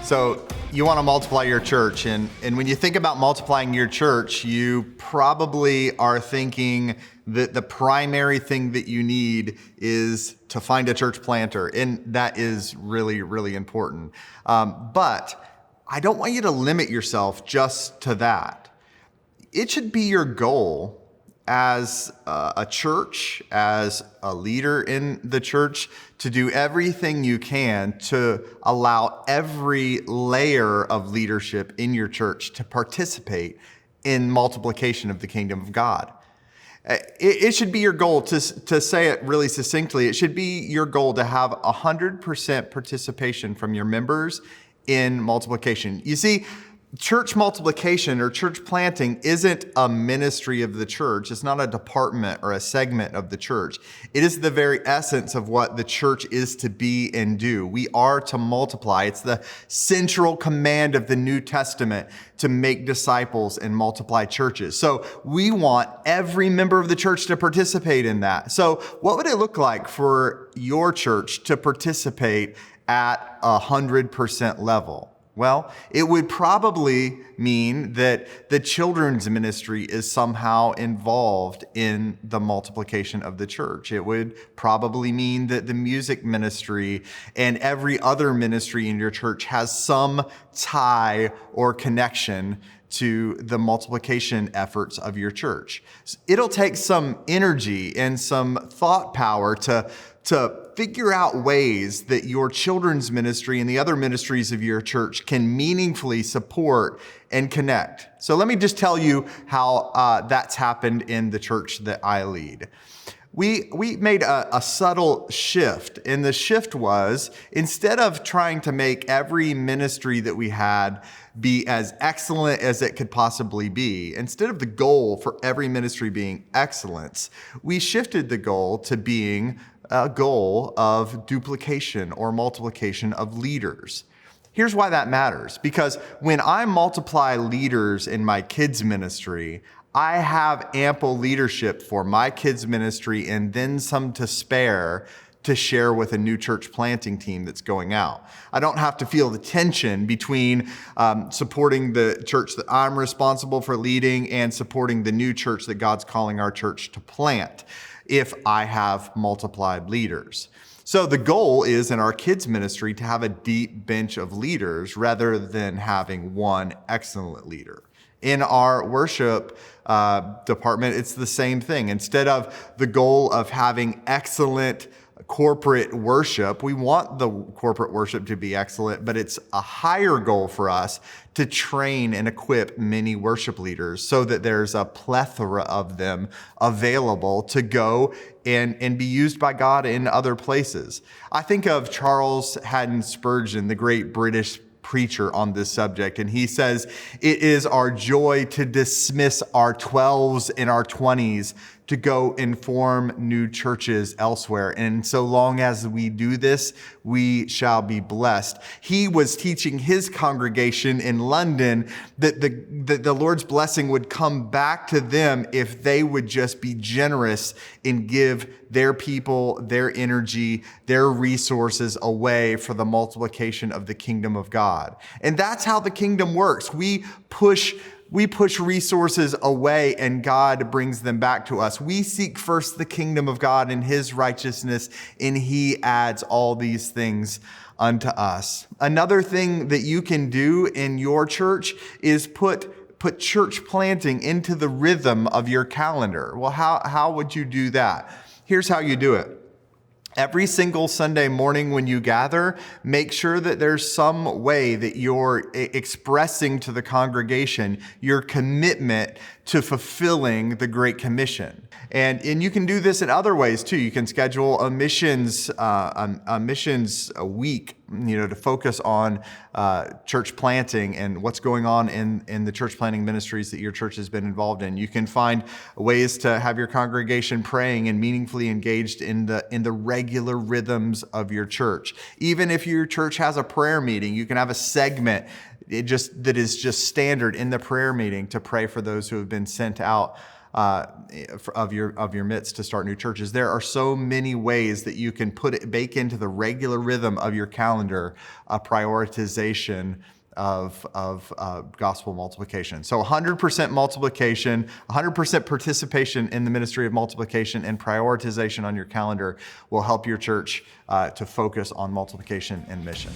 So you want to multiply your church, and when you think about multiplying your church, you probably are thinking that the primary thing that you need is to find a church planter, and that is really, really important. But I don't want you to limit yourself just to that. It should be your goal as a church, as a leader in the church, to do everything you can to allow every layer of leadership in your church to participate in multiplication of the kingdom of God. It should be your goal, to say it really succinctly, it should be your goal to have 100% participation from your members in multiplication. You see, church multiplication or church planting isn't a ministry of the church. It's not a department or a segment of the church. It is the very essence of what the church is to be and do. We are to multiply. It's the central command of the New Testament to make disciples and multiply churches. So we want every member of the church to participate in that. So what would it look like for your church to participate at 100% level? Well, it would probably mean that the children's ministry is somehow involved in the multiplication of the church. It would probably mean that the music ministry and every other ministry in your church has some tie or connection to the multiplication efforts of your church. It'll take some energy and some thought power to figure out ways that your children's ministry and the other ministries of your church can meaningfully support and connect. So let me just tell you how that's happened in the church that I lead. We made a subtle shift, and the shift was, instead of trying to make every ministry that we had be as excellent as it could possibly be, instead of the goal for every ministry being excellence, we shifted the goal to being a goal of duplication or multiplication of leaders. Here's why that matters. Because when I multiply leaders in my kids' ministry, I have ample leadership for my kids' ministry and then some to spare to share with a new church planting team that's going out. I don't have to feel the tension between supporting the church that I'm responsible for leading and supporting the new church that God's calling our church to plant if I have multiplied leaders. So the goal is in our kids ministry to have a deep bench of leaders rather than having one excellent leader. In our worship department, it's the same thing. Instead of the goal of having excellent corporate worship, we want the corporate worship to be excellent, but it's a higher goal for us to train and equip many worship leaders so that there's a plethora of them available to go and be used by God in other places. I think of Charles Haddon Spurgeon, the great British preacher on this subject, and he says, "It is our joy to dismiss our 12s and our 20s to go and form new churches elsewhere. And so long as we do this, we shall be blessed." He was teaching his congregation in London that the Lord's blessing would come back to them if they would just be generous and give their people, their energy, their resources away for the multiplication of the kingdom of God. And that's how the kingdom works. We push resources away and God brings them back to us. We seek first the kingdom of God and his righteousness, and he adds all these things unto us. Another thing that you can do in your church is put church planting into the rhythm of your calendar. Well, how would you do that? Here's how you do it. Every single Sunday morning when you gather, make sure that there's some way that you're expressing to the congregation your commitment to fulfilling the Great Commission. And you can do this in other ways too. You can schedule a missions week, to focus on church planting and what's going on in the church planting ministries that your church has been involved in. You can find ways to have your congregation praying and meaningfully engaged in the regular rhythms of your church. Even if your church has a prayer meeting, you can have a segment that is just standard in the prayer meeting to pray for those who have been sent out of your midst to start new churches. There are so many ways that you can bake into the regular rhythm of your calendar a prioritization of gospel multiplication. So 100% multiplication, 100% participation in the ministry of multiplication, and prioritization on your calendar will help your church to focus on multiplication and mission.